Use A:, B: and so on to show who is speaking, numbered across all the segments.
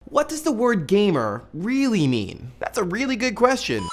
A: What does the word gamer really mean? That's a really good question.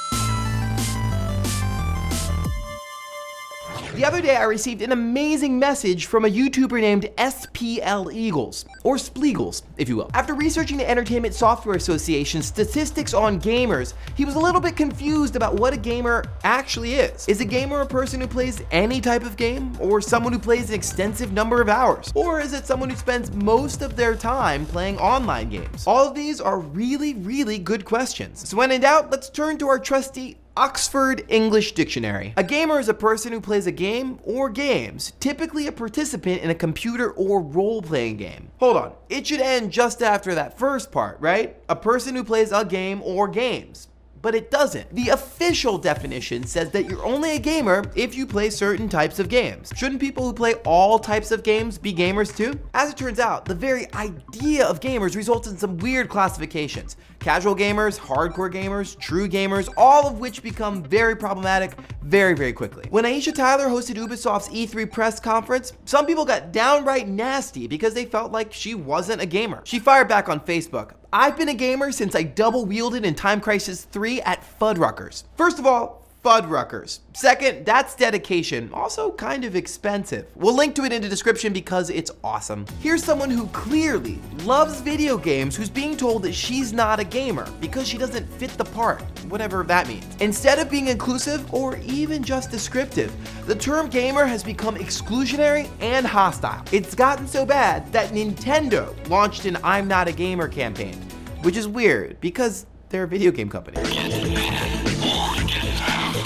A: The other day I received an amazing message from a YouTuber named SPL Eagles, or Spleagles, if you will. After researching the Entertainment Software Association's statistics on gamers, he was a little bit confused about what a gamer actually is. Is a gamer a person who plays any type of game, or someone who plays an extensive number of hours? Or is it someone who spends most of their time playing online games? All of these are really, really good questions. So when in doubt, let's turn to our trusty Oxford English Dictionary. A gamer is a person who plays a game or games, typically a participant in a computer or role-playing game. Hold on, it should end just after that first part, right? A person who plays a game or games. But it doesn't. The official definition says that you're only a gamer if you play certain types of games. Shouldn't people who play all types of games be gamers too? As it turns out, the very idea of gamers results in some weird classifications. Casual gamers, hardcore gamers, true gamers, all of which become very problematic very, very quickly. When Aisha Tyler hosted Ubisoft's E3 press conference, some people got downright nasty because they felt like she wasn't a gamer. She fired back on Facebook. I've been a gamer since I double-wielded in Time Crisis 3 at Fuddruckers. First of all, Fuddruckers. Second, that's dedication, also kind of expensive. We'll link to it in the description because it's awesome. Here's someone who clearly loves video games who's being told that she's not a gamer because she doesn't fit the part, whatever that means. Instead of being inclusive or even just descriptive, the term gamer has become exclusionary and hostile. It's gotten so bad that Nintendo launched an I'm Not a Gamer campaign, which is weird because they're a video game company.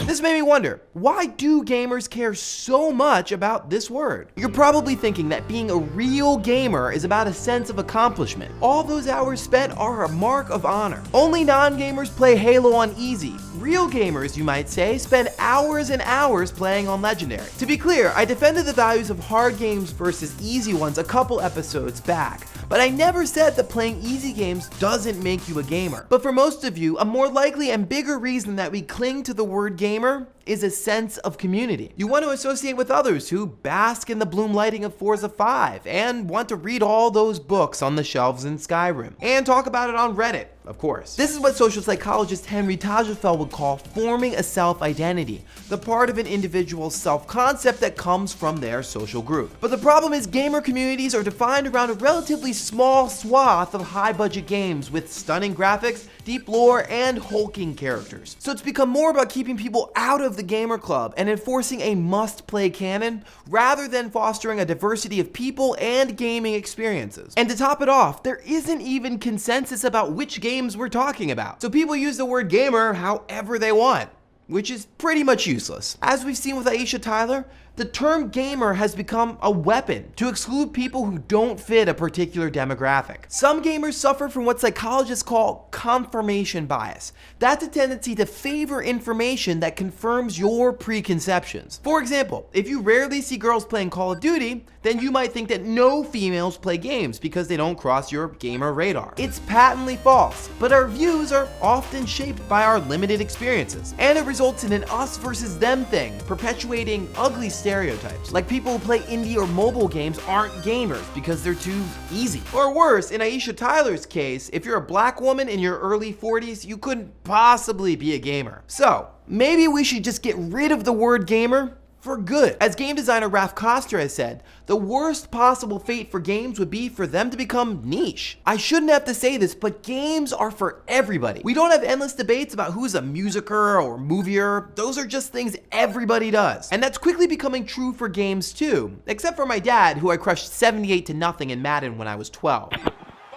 A: This made me wonder, why do gamers care so much about this word? You're probably thinking that being a real gamer is about a sense of accomplishment. All those hours spent are a mark of honor. Only non-gamers play Halo on easy. Real gamers, you might say, spend hours and hours playing on Legendary. To be clear, I defended the values of hard games versus easy ones a couple episodes back, but I never said that playing easy games doesn't make you a gamer. But for most of you, a more likely and bigger reason that we cling to the word gamer is a sense of community. You want to associate with others who bask in the bloom lighting of Forza 5 and want to read all those books on the shelves in Skyrim and talk about it on Reddit, of course. This is what social psychologist Henry Tajfel would call forming a self-identity, the part of an individual's self-concept that comes from their social group. But the problem is gamer communities are defined around a relatively small swath of high-budget games with stunning graphics, deep lore, and hulking characters. So it's become more about keeping people out of the gamer club and enforcing a must-play canon rather than fostering a diversity of people and gaming experiences. And to top it off, there isn't even consensus about which games we're talking about. So people use the word gamer however they want, which is pretty much useless. As we've seen with Aisha Tyler, the term gamer has become a weapon to exclude people who don't fit a particular demographic. Some gamers suffer from what psychologists call confirmation bias. That's a tendency to favor information that confirms your preconceptions. For example, if you rarely see girls playing Call of Duty, then you might think that no females play games because they don't cross your gamer radar. It's patently false, but our views are often shaped by our limited experiences, and it results in an us versus them thing, perpetuating ugly stereotypes, like people who play indie or mobile games aren't gamers because they're too easy. Or worse, in Aisha Tyler's case, if you're a black woman in your early 40s, you couldn't possibly be a gamer. So, maybe we should just get rid of the word gamer for good. As game designer Raph Koster has said, the worst possible fate for games would be for them to become niche. I shouldn't have to say this, but games are for everybody. We don't have endless debates about who's a musicer or movier. Those are just things everybody does. And that's quickly becoming true for games too, except for my dad, who I crushed 78-0 in Madden when I was 12.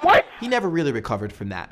A: What? He never really recovered from that.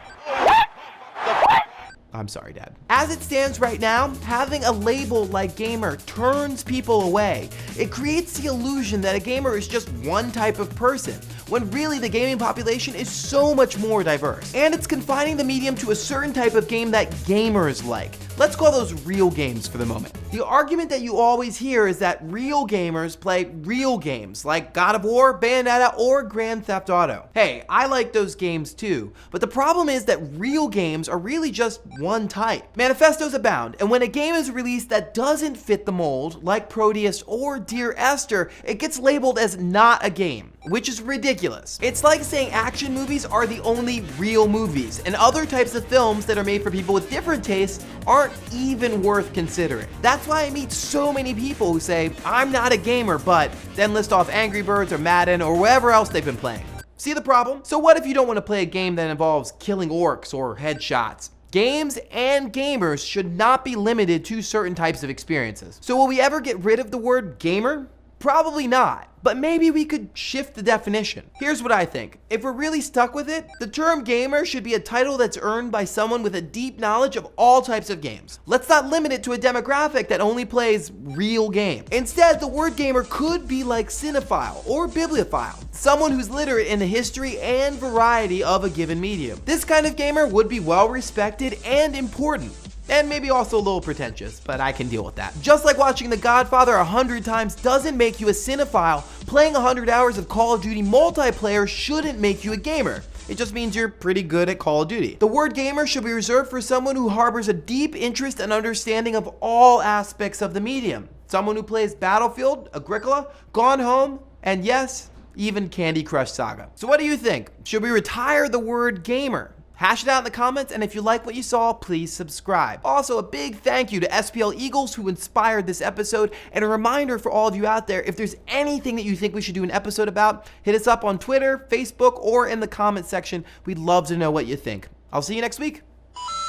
A: I'm sorry, Dad. As it stands right now, having a label like gamer turns people away. It creates the illusion that a gamer is just one type of person, when really the gaming population is so much more diverse. And it's confining the medium to a certain type of game that gamers like. Let's call those real games for the moment. The argument that you always hear is that real gamers play real games like God of War, Bayonetta, or Grand Theft Auto. Hey, I like those games too, but the problem is that real games are really just one type. Manifestos abound, and when a game is released that doesn't fit the mold, like Proteus or Dear Esther, it gets labeled as not a game, which is ridiculous. ridiculous. It's like saying action movies are the only real movies, and other types of films that are made for people with different tastes aren't even worth considering. That's why I meet so many people who say, I'm not a gamer, but then list off Angry Birds or Madden or whatever else they've been playing. See the problem? So what if you don't want to play a game that involves killing orcs or headshots? Games and gamers should not be limited to certain types of experiences. So will we ever get rid of the word gamer? Probably not, but maybe we could shift the definition. Here's what I think. If we're really stuck with it, the term gamer should be a title that's earned by someone with a deep knowledge of all types of games. Let's not limit it to a demographic that only plays real games. Instead, the word gamer could be like cinephile or bibliophile, someone who's literate in the history and variety of a given medium. This kind of gamer would be well respected and important. And maybe also a little pretentious, but I can deal with that. Just like watching The Godfather 100 times doesn't make you a cinephile, playing 100 hours of Call of Duty multiplayer shouldn't make you a gamer. It just means you're pretty good at Call of Duty. The word gamer should be reserved for someone who harbors a deep interest and understanding of all aspects of the medium. Someone who plays Battlefield, Agricola, Gone Home, and yes, even Candy Crush Saga. So what do you think? Should we retire the word gamer? Hash it out in the comments, and if you like what you saw, please subscribe. Also, a big thank you to SPL Eagles who inspired this episode, and a reminder for all of you out there, if there's anything that you think we should do an episode about, hit us up on Twitter, Facebook, or in the comment section. We'd love to know what you think. I'll see you next week.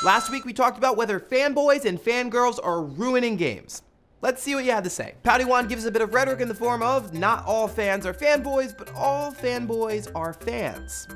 A: Last week, we talked about whether fanboys and fangirls are ruining games. Let's see what you had to say. Poutywan gives a bit of rhetoric in the form of, not all fans are fanboys, but all fanboys are fans.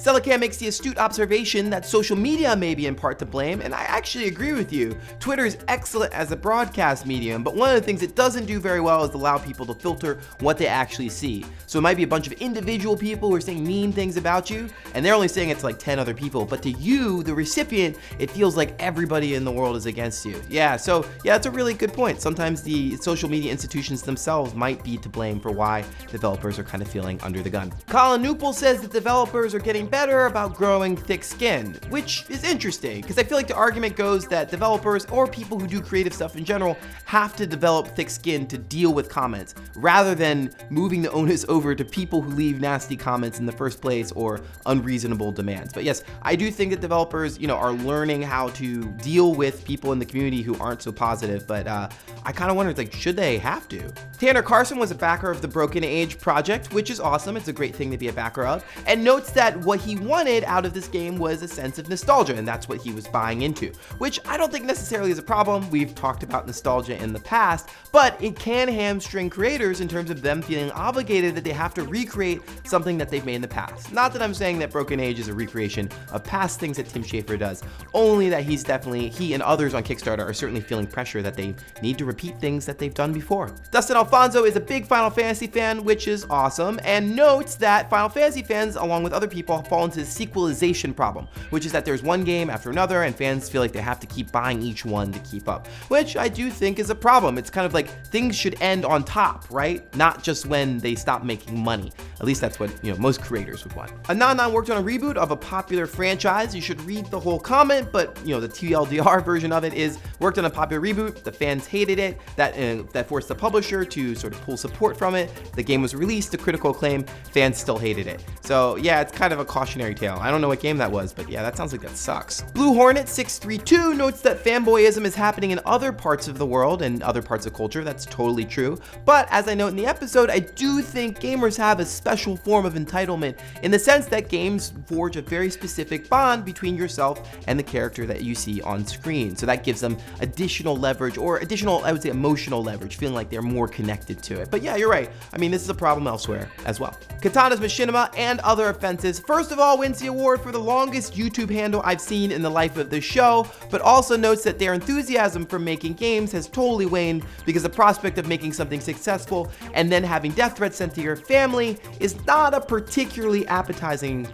A: Leokuon makes the astute observation that social media may be in part to blame, and I actually agree with you. Twitter is excellent as a broadcast medium, but one of the things it doesn't do very well is allow people to filter what they actually see. So it might be a bunch of individual people who are saying mean things about you, and they're only saying it to like 10 other people, but to you, the recipient, it feels like everybody in the world is against you. Yeah, that's a really good point. Sometimes the social media institutions themselves might be to blame for why developers are kind of feeling under the gun. Colin Newpel says that developers are getting better about growing thick skin, which is interesting because I feel like the argument goes that developers or people who do creative stuff in general have to develop thick skin to deal with comments rather than moving the onus over to people who leave nasty comments in the first place or unreasonable demands. But yes, I do think that developers, are learning how to deal with people in the community who aren't so positive, but I kind of wonder, should they have to? Tanner Carson was a backer of the Broken Age project, which is awesome. It's a great thing to be a backer of, and notes that what he wanted out of this game was a sense of nostalgia, and that's what he was buying into, which I don't think necessarily is a problem. We've talked about nostalgia in the past, but it can hamstring creators in terms of them feeling obligated that they have to recreate something that they've made in the past. Not that I'm saying that Broken Age is a recreation of past things that Tim Schafer does, only that he and others on Kickstarter are certainly feeling pressure that they need to repeat things that they've done before. Dustin Alfonso is a big Final Fantasy fan, which is awesome, and notes that Final Fantasy fans, along with other people, fall into the sequelization problem, which is that there's one game after another and fans feel like they have to keep buying each one to keep up, which I do think is a problem. It's kind of like things should end on top, right? Not just when they stop making money. At least that's what most creators would want. Anon worked on a reboot of a popular franchise. You should read the whole comment, but the TLDR version of it is worked on a popular reboot. The fans hated it. That forced the publisher to sort of pull support from it. The game was released to critical acclaim. Fans still hated it. So yeah, it's kind of a cautionary tale. I don't know what game that was, but yeah, that sounds like that sucks. Blue Hornet 632 notes that fanboyism is happening in other parts of the world and other parts of culture. That's totally true. But as I note in the episode, I do think gamers have a special form of entitlement in the sense that games forge a very specific bond between yourself and the character that you see on screen. So that gives them additional leverage, or additional, I would say, emotional leverage, feeling like they're more connected to it. But yeah, you're right. I mean, this is a problem elsewhere as well. Katana's Machinima and Other Offenses, first of all, wins the award for the longest YouTube handle I've seen in the life of the show, but also notes that their enthusiasm for making games has totally waned because the prospect of making something successful and then having death threats sent to your family is not a particularly appetizing,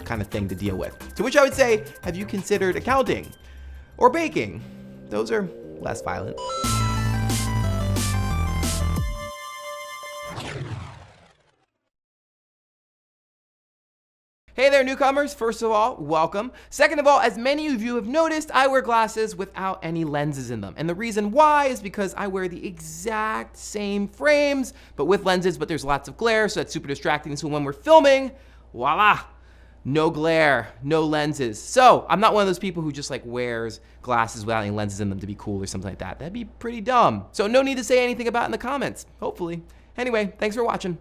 A: kind of thing to deal with. To which I would say, have you considered accounting or baking? Those are less violent. Hey there, newcomers. First of all, welcome. Second of all, as many of you have noticed, I wear glasses without any lenses in them. And the reason why is because I wear the exact same frames, but with lenses, but there's lots of glare, so that's super distracting. So when we're filming, voila, no glare, no lenses. So I'm not one of those people who just like wears glasses without any lenses in them to be cool or something like that. That'd be pretty dumb. So no need to say anything about it in the comments, hopefully. Anyway, thanks for watching.